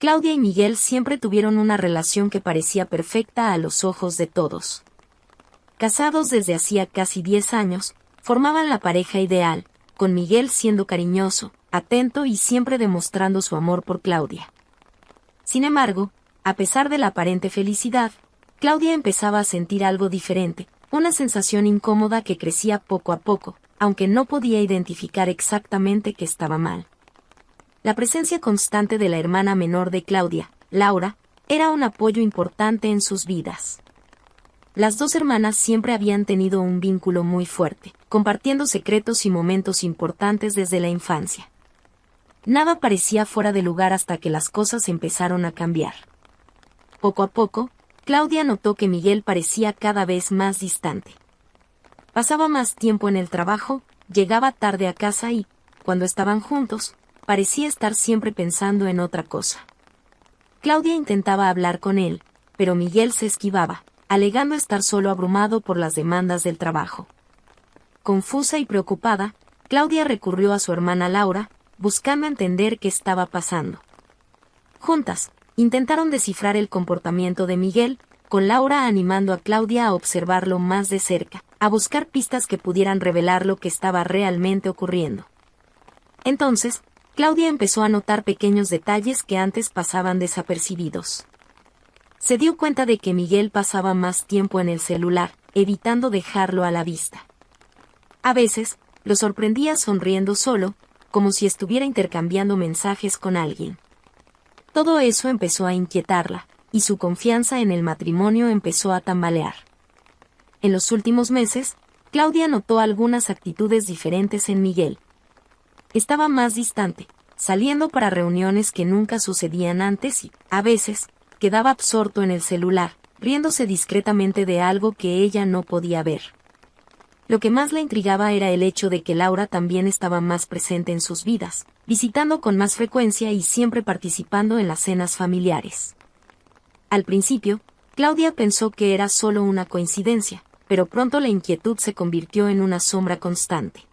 Claudia y Miguel siempre tuvieron una relación que parecía perfecta a los ojos de todos. Casados desde hacía casi 10 años, formaban la pareja ideal, con Miguel siendo cariñoso, atento y siempre demostrando su amor por Claudia. Sin embargo, a pesar de la aparente felicidad, Claudia empezaba a sentir algo diferente, una sensación incómoda que crecía poco a poco, aunque no podía identificar exactamente qué estaba mal. La presencia constante de la hermana menor de Claudia, Laura, era un apoyo importante en sus vidas. Las dos hermanas siempre habían tenido un vínculo muy fuerte, compartiendo secretos y momentos importantes desde la infancia. Nada parecía fuera de lugar hasta que las cosas empezaron a cambiar. Poco a poco, Claudia notó que Miguel parecía cada vez más distante. Pasaba más tiempo en el trabajo, llegaba tarde a casa y, cuando estaban juntos, parecía estar siempre pensando en otra cosa. Claudia intentaba hablar con él, pero Miguel se esquivaba, alegando estar solo abrumado por las demandas del trabajo. Confusa y preocupada, Claudia recurrió a su hermana Laura, buscando entender qué estaba pasando. Juntas, intentaron descifrar el comportamiento de Miguel, con Laura animando a Claudia a observarlo más de cerca, a buscar pistas que pudieran revelar lo que estaba realmente ocurriendo. Entonces, Claudia empezó a notar pequeños detalles que antes pasaban desapercibidos. Se dio cuenta de que Miguel pasaba más tiempo en el celular, evitando dejarlo a la vista. A veces, lo sorprendía sonriendo solo, como si estuviera intercambiando mensajes con alguien. Todo eso empezó a inquietarla, y su confianza en el matrimonio empezó a tambalear. En los últimos meses, Claudia notó algunas actitudes diferentes en Miguel. Estaba más distante, saliendo para reuniones que nunca sucedían antes y, a veces, quedaba absorto en el celular, riéndose discretamente de algo que ella no podía ver. Lo que más la intrigaba era el hecho de que Laura también estaba más presente en sus vidas, visitando con más frecuencia y siempre participando en las cenas familiares. Al principio, Claudia pensó que era solo una coincidencia, pero pronto la inquietud se convirtió en una sombra constante.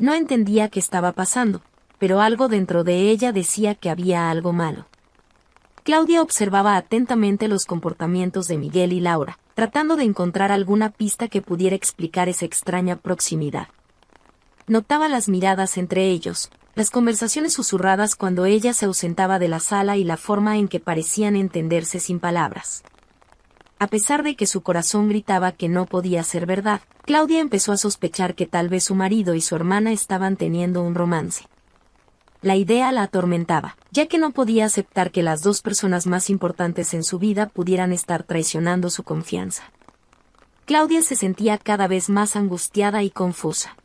No entendía qué estaba pasando, pero algo dentro de ella decía que había algo malo. Claudia observaba atentamente los comportamientos de Miguel y Laura, tratando de encontrar alguna pista que pudiera explicar esa extraña proximidad. Notaba las miradas entre ellos, las conversaciones susurradas cuando ella se ausentaba de la sala y la forma en que parecían entenderse sin palabras. A pesar de que su corazón gritaba que no podía ser verdad, Claudia empezó a sospechar que tal vez su marido y su hermana estaban teniendo un romance. La idea la atormentaba, ya que no podía aceptar que las dos personas más importantes en su vida pudieran estar traicionando su confianza. Claudia se sentía cada vez más angustiada y confusa.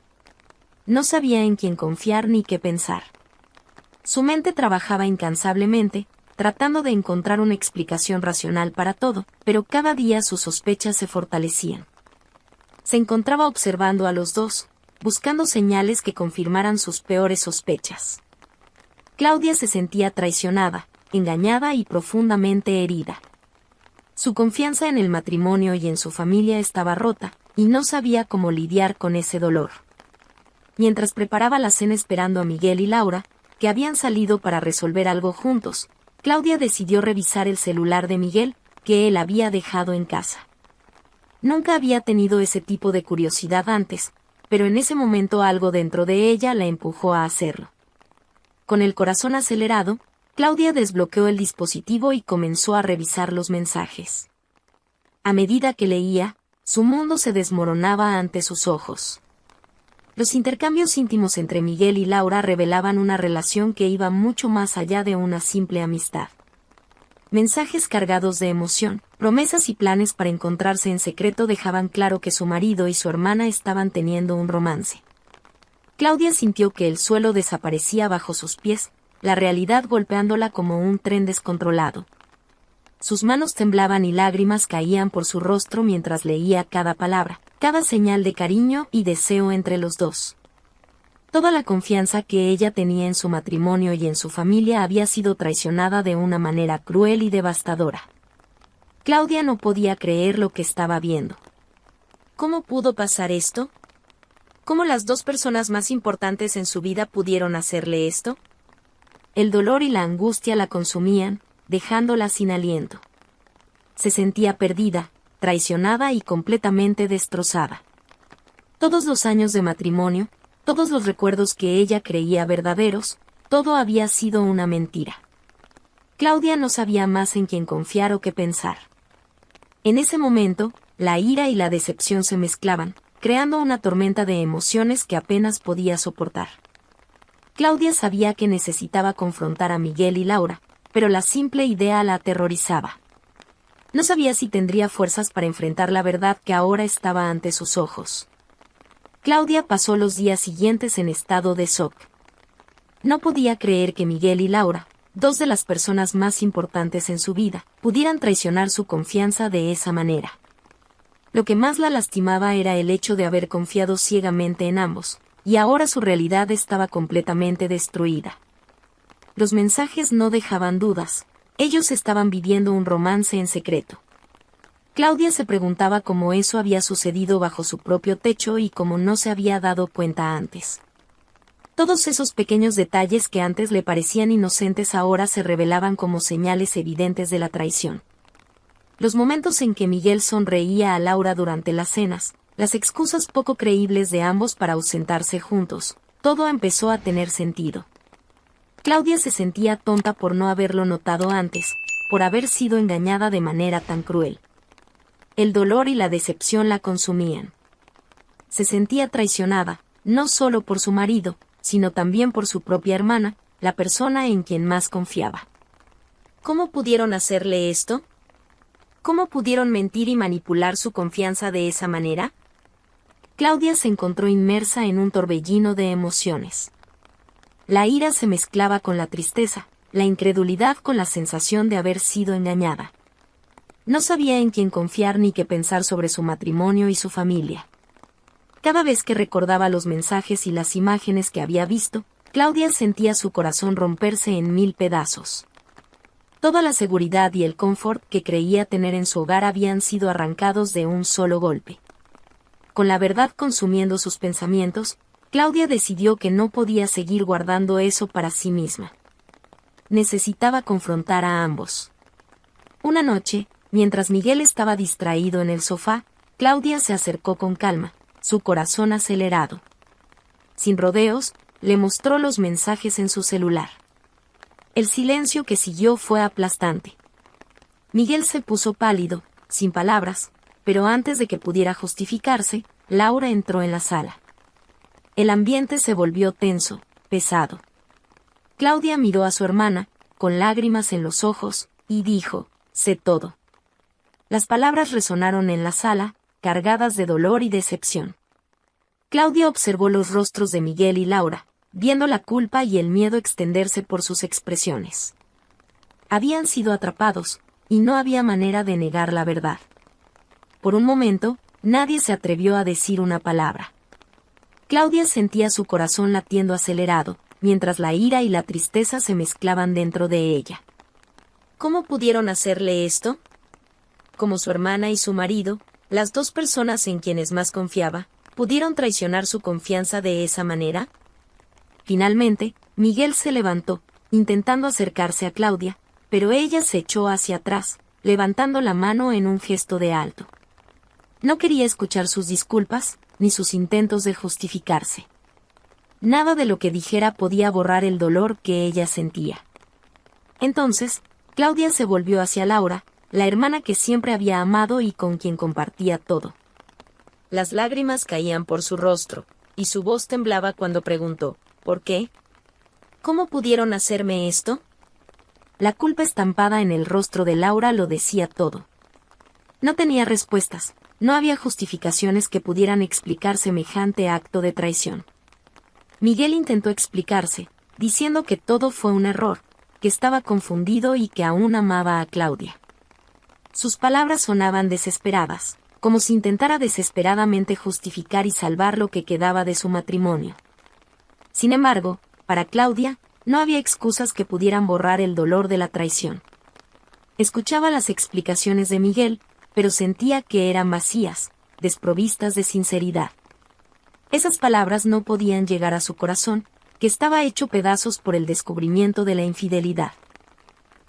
No sabía en quién confiar ni qué pensar. Su mente trabajaba incansablemente, tratando de encontrar una explicación racional para todo, pero cada día sus sospechas se fortalecían. Se encontraba observando a los dos, buscando señales que confirmaran sus peores sospechas. Claudia se sentía traicionada, engañada y profundamente herida. Su confianza en el matrimonio y en su familia estaba rota, y no sabía cómo lidiar con ese dolor. Mientras preparaba la cena esperando a Miguel y Laura, que habían salido para resolver algo juntos, Claudia decidió revisar el celular de Miguel, que él había dejado en casa. Nunca había tenido ese tipo de curiosidad antes, pero en ese momento algo dentro de ella la empujó a hacerlo. Con el corazón acelerado, Claudia desbloqueó el dispositivo y comenzó a revisar los mensajes. A medida que leía, su mundo se desmoronaba ante sus ojos. Los intercambios íntimos entre Miguel y Laura revelaban una relación que iba mucho más allá de una simple amistad. Mensajes cargados de emoción, promesas y planes para encontrarse en secreto dejaban claro que su marido y su hermana estaban teniendo un romance. Claudia sintió que el suelo desaparecía bajo sus pies, la realidad golpeándola como un tren descontrolado. Sus manos temblaban y lágrimas caían por su rostro mientras leía cada palabra, cada señal de cariño y deseo entre los dos. Toda la confianza que ella tenía en su matrimonio y en su familia había sido traicionada de una manera cruel y devastadora. Claudia no podía creer lo que estaba viendo. ¿Cómo pudo pasar esto? ¿Cómo las dos personas más importantes en su vida pudieron hacerle esto? El dolor y la angustia la consumían, dejándola sin aliento. Se sentía perdida, traicionada y completamente destrozada. Todos los años de matrimonio, todos los recuerdos que ella creía verdaderos, todo había sido una mentira. Claudia no sabía más en quién confiar o qué pensar. En ese momento, la ira y la decepción se mezclaban, creando una tormenta de emociones que apenas podía soportar. Claudia sabía que necesitaba confrontar a Miguel y Laura, pero la simple idea la aterrorizaba. No sabía si tendría fuerzas para enfrentar la verdad que ahora estaba ante sus ojos. Claudia pasó los días siguientes en estado de shock. No podía creer que Miguel y Laura, dos de las personas más importantes en su vida, pudieran traicionar su confianza de esa manera. Lo que más la lastimaba era el hecho de haber confiado ciegamente en ambos, y ahora su realidad estaba completamente destruida. Los mensajes no dejaban dudas, ellos estaban viviendo un romance en secreto. Claudia se preguntaba cómo eso había sucedido bajo su propio techo y cómo no se había dado cuenta antes. Todos esos pequeños detalles que antes le parecían inocentes ahora se revelaban como señales evidentes de la traición. Los momentos en que Miguel sonreía a Laura durante las cenas, las excusas poco creíbles de ambos para ausentarse juntos, todo empezó a tener sentido. Claudia se sentía tonta por no haberlo notado antes, por haber sido engañada de manera tan cruel. El dolor y la decepción la consumían. Se sentía traicionada, no solo por su marido, sino también por su propia hermana, la persona en quien más confiaba. ¿Cómo pudieron hacerle esto? ¿Cómo pudieron mentir y manipular su confianza de esa manera? Claudia se encontró inmersa en un torbellino de emociones. La ira se mezclaba con la tristeza, la incredulidad con la sensación de haber sido engañada. No sabía en quién confiar ni qué pensar sobre su matrimonio y su familia. Cada vez que recordaba los mensajes y las imágenes que había visto, Claudia sentía su corazón romperse en 1000 pedazos. Toda la seguridad y el confort que creía tener en su hogar habían sido arrancados de un solo golpe. Con la verdad consumiendo sus pensamientos, Claudia decidió que no podía seguir guardando eso para sí misma. Necesitaba confrontar a ambos. Una noche, mientras Miguel estaba distraído en el sofá, Claudia se acercó con calma, su corazón acelerado. Sin rodeos, le mostró los mensajes en su celular. El silencio que siguió fue aplastante. Miguel se puso pálido, sin palabras, pero antes de que pudiera justificarse, Laura entró en la sala. El ambiente se volvió tenso, pesado. Claudia miró a su hermana, con lágrimas en los ojos, y dijo, «Sé todo». Las palabras resonaron en la sala, cargadas de dolor y decepción. Claudia observó los rostros de Miguel y Laura, viendo la culpa y el miedo extenderse por sus expresiones. Habían sido atrapados, y no había manera de negar la verdad. Por un momento, nadie se atrevió a decir una palabra. Claudia sentía su corazón latiendo acelerado, mientras la ira y la tristeza se mezclaban dentro de ella. ¿Cómo pudieron hacerle esto? Como su hermana y su marido, las dos personas en quienes más confiaba, ¿pudieron traicionar su confianza de esa manera? Finalmente, Miguel se levantó, intentando acercarse a Claudia, pero ella se echó hacia atrás, levantando la mano en un gesto de alto. No quería escuchar sus disculpas, ni sus intentos de justificarse. Nada de lo que dijera podía borrar el dolor que ella sentía. Entonces, Claudia se volvió hacia Laura, la hermana que siempre había amado y con quien compartía todo. Las lágrimas caían por su rostro, y su voz temblaba cuando preguntó, ¿por qué? ¿Cómo pudieron hacerme esto? La culpa estampada en el rostro de Laura lo decía todo. No tenía respuestas, no había justificaciones que pudieran explicar semejante acto de traición. Miguel intentó explicarse, diciendo que todo fue un error, que estaba confundido y que aún amaba a Claudia. Sus palabras sonaban desesperadas, como si intentara desesperadamente justificar y salvar lo que quedaba de su matrimonio. Sin embargo, para Claudia, no había excusas que pudieran borrar el dolor de la traición. Escuchaba las explicaciones de Miguel, pero sentía que eran vacías, desprovistas de sinceridad. Esas palabras no podían llegar a su corazón, que estaba hecho pedazos por el descubrimiento de la infidelidad.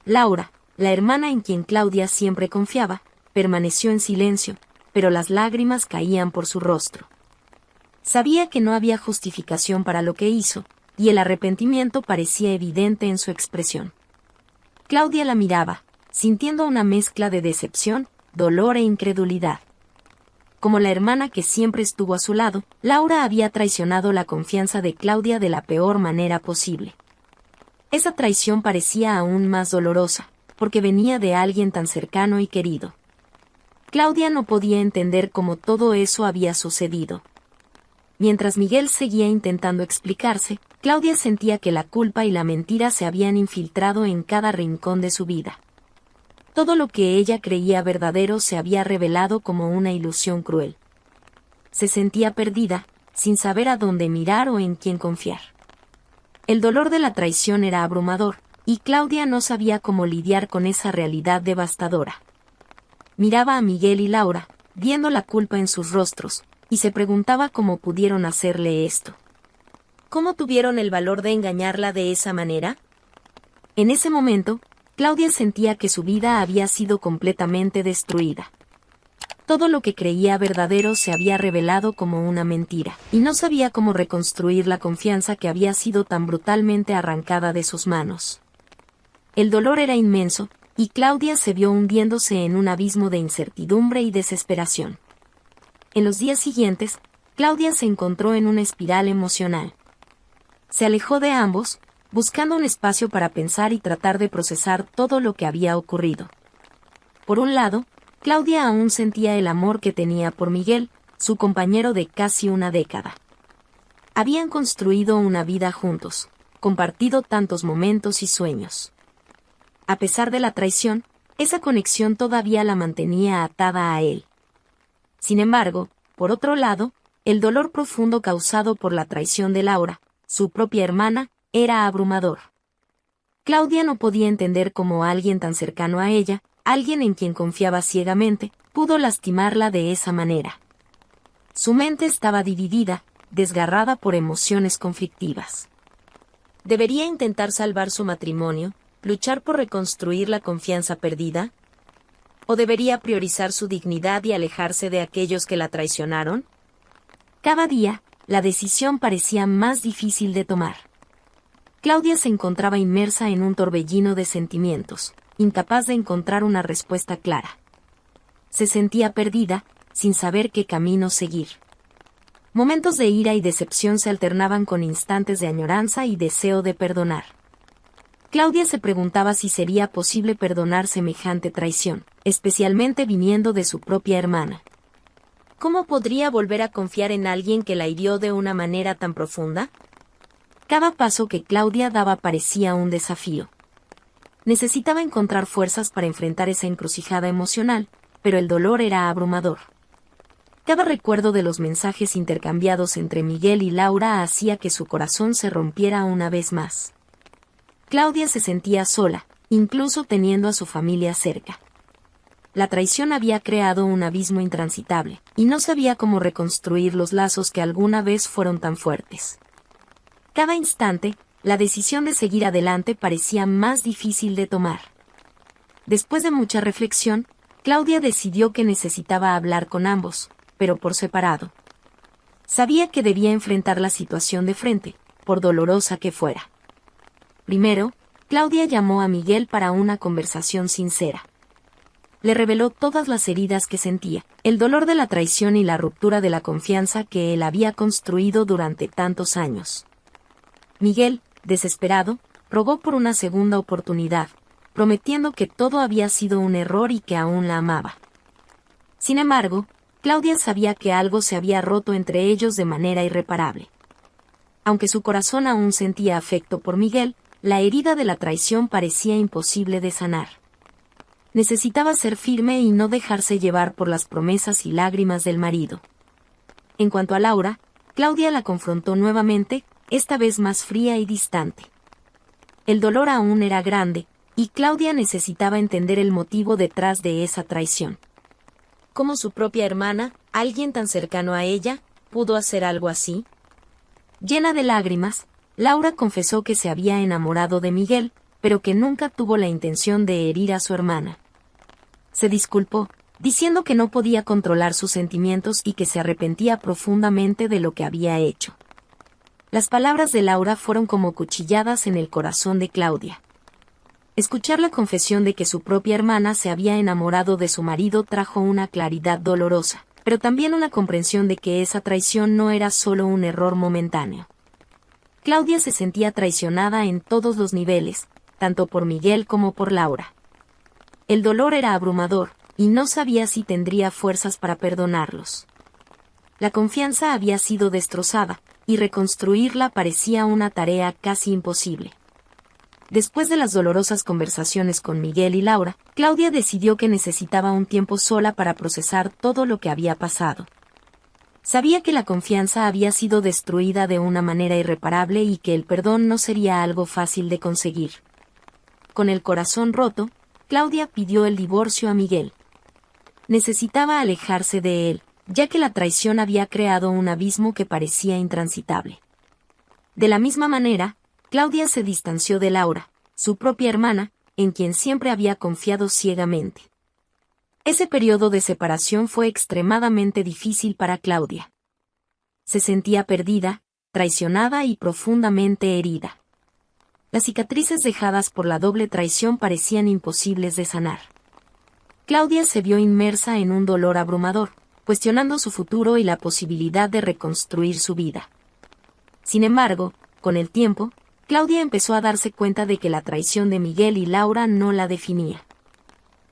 Laura, la hermana en quien Claudia siempre confiaba, permaneció en silencio, pero las lágrimas caían por su rostro. Sabía que no había justificación para lo que hizo, y el arrepentimiento parecía evidente en su expresión. Claudia la miraba, sintiendo una mezcla de decepción, dolor e incredulidad. Como la hermana que siempre estuvo a su lado, Laura había traicionado la confianza de Claudia de la peor manera posible. Esa traición parecía aún más dolorosa, porque venía de alguien tan cercano y querido. Claudia no podía entender cómo todo eso había sucedido. Mientras Miguel seguía intentando explicarse, Claudia sentía que la culpa y la mentira se habían infiltrado en cada rincón de su vida. Todo lo que ella creía verdadero se había revelado como una ilusión cruel. Se sentía perdida, sin saber a dónde mirar o en quién confiar. El dolor de la traición era abrumador, y Claudia no sabía cómo lidiar con esa realidad devastadora. Miraba a Miguel y Laura, viendo la culpa en sus rostros, y se preguntaba cómo pudieron hacerle esto. ¿Cómo tuvieron el valor de engañarla de esa manera? En ese momento, Claudia sentía que su vida había sido completamente destruida. Todo lo que creía verdadero se había revelado como una mentira, y no sabía cómo reconstruir la confianza que había sido tan brutalmente arrancada de sus manos. El dolor era inmenso, y Claudia se vio hundiéndose en un abismo de incertidumbre y desesperación. En los días siguientes, Claudia se encontró en una espiral emocional. Se alejó de ambos, buscando un espacio para pensar y tratar de procesar todo lo que había ocurrido. Por un lado, Claudia aún sentía el amor que tenía por Miguel, su compañero de casi una década. Habían construido una vida juntos, compartido tantos momentos y sueños. A pesar de la traición, esa conexión todavía la mantenía atada a él. Sin embargo, por otro lado, el dolor profundo causado por la traición de Laura, su propia hermana, era abrumador. Claudia no podía entender cómo alguien tan cercano a ella, alguien en quien confiaba ciegamente, pudo lastimarla de esa manera. Su mente estaba dividida, desgarrada por emociones conflictivas. ¿Debería intentar salvar su matrimonio, luchar por reconstruir la confianza perdida? ¿O debería priorizar su dignidad y alejarse de aquellos que la traicionaron? Cada día, la decisión parecía más difícil de tomar. Claudia se encontraba inmersa en un torbellino de sentimientos, incapaz de encontrar una respuesta clara. Se sentía perdida, sin saber qué camino seguir. Momentos de ira y decepción se alternaban con instantes de añoranza y deseo de perdonar. Claudia se preguntaba si sería posible perdonar semejante traición, especialmente viniendo de su propia hermana. ¿Cómo podría volver a confiar en alguien que la hirió de una manera tan profunda? Cada paso que Claudia daba parecía un desafío. Necesitaba encontrar fuerzas para enfrentar esa encrucijada emocional, pero el dolor era abrumador. Cada recuerdo de los mensajes intercambiados entre Miguel y Laura hacía que su corazón se rompiera una vez más. Claudia se sentía sola, incluso teniendo a su familia cerca. La traición había creado un abismo intransitable, y no sabía cómo reconstruir los lazos que alguna vez fueron tan fuertes. Cada instante, la decisión de seguir adelante parecía más difícil de tomar. Después de mucha reflexión, Claudia decidió que necesitaba hablar con ambos, pero por separado. Sabía que debía enfrentar la situación de frente, por dolorosa que fuera. Primero, Claudia llamó a Miguel para una conversación sincera. Le reveló todas las heridas que sentía, el dolor de la traición y la ruptura de la confianza que él había construido durante tantos años. Miguel, desesperado, rogó por una segunda oportunidad, prometiendo que todo había sido un error y que aún la amaba. Sin embargo, Claudia sabía que algo se había roto entre ellos de manera irreparable. Aunque su corazón aún sentía afecto por Miguel, la herida de la traición parecía imposible de sanar. Necesitaba ser firme y no dejarse llevar por las promesas y lágrimas del marido. En cuanto a Laura, Claudia la confrontó nuevamente, esta vez más fría y distante. El dolor aún era grande, y Claudia necesitaba entender el motivo detrás de esa traición. ¿Cómo su propia hermana, alguien tan cercano a ella, pudo hacer algo así? Llena de lágrimas, Laura confesó que se había enamorado de Miguel, pero que nunca tuvo la intención de herir a su hermana. Se disculpó, diciendo que no podía controlar sus sentimientos y que se arrepentía profundamente de lo que había hecho. Las palabras de Laura fueron como cuchilladas en el corazón de Claudia. Escuchar la confesión de que su propia hermana se había enamorado de su marido trajo una claridad dolorosa, pero también una comprensión de que esa traición no era solo un error momentáneo. Claudia se sentía traicionada en todos los niveles, tanto por Miguel como por Laura. El dolor era abrumador, y no sabía si tendría fuerzas para perdonarlos. La confianza había sido destrozada, y reconstruirla parecía una tarea casi imposible. Después de las dolorosas conversaciones con Miguel y Laura, Claudia decidió que necesitaba un tiempo sola para procesar todo lo que había pasado. Sabía que la confianza había sido destruida de una manera irreparable y que el perdón no sería algo fácil de conseguir. Con el corazón roto, Claudia pidió el divorcio a Miguel. Necesitaba alejarse de él, ya que la traición había creado un abismo que parecía intransitable. De la misma manera, Claudia se distanció de Laura, su propia hermana, en quien siempre había confiado ciegamente. Ese periodo de separación fue extremadamente difícil para Claudia. Se sentía perdida, traicionada y profundamente herida. Las cicatrices dejadas por la doble traición parecían imposibles de sanar. Claudia se vio inmersa en un dolor abrumador, cuestionando su futuro y la posibilidad de reconstruir su vida. Sin embargo, con el tiempo, Claudia empezó a darse cuenta de que la traición de Miguel y Laura no la definía.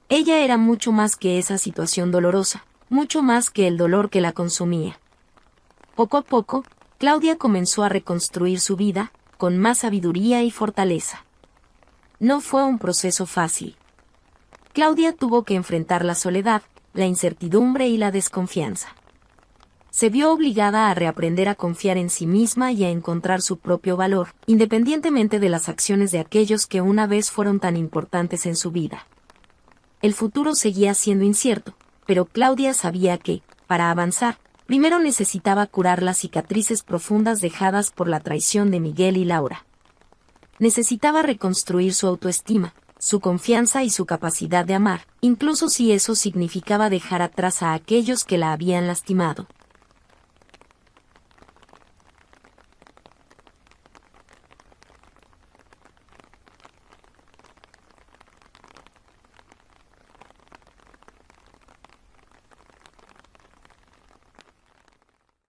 Ella era mucho más que esa situación dolorosa, mucho más que el dolor que la consumía. Poco a poco, Claudia comenzó a reconstruir su vida, con más sabiduría y fortaleza. No fue un proceso fácil. Claudia tuvo que enfrentar la soledad, la incertidumbre y la desconfianza. Se vio obligada a reaprender a confiar en sí misma y a encontrar su propio valor, independientemente de las acciones de aquellos que una vez fueron tan importantes en su vida. El futuro seguía siendo incierto, pero Claudia sabía que, para avanzar, primero necesitaba curar las cicatrices profundas dejadas por la traición de Miguel y Laura. Necesitaba reconstruir su autoestima, su confianza y su capacidad de amar, incluso si eso significaba dejar atrás a aquellos que la habían lastimado.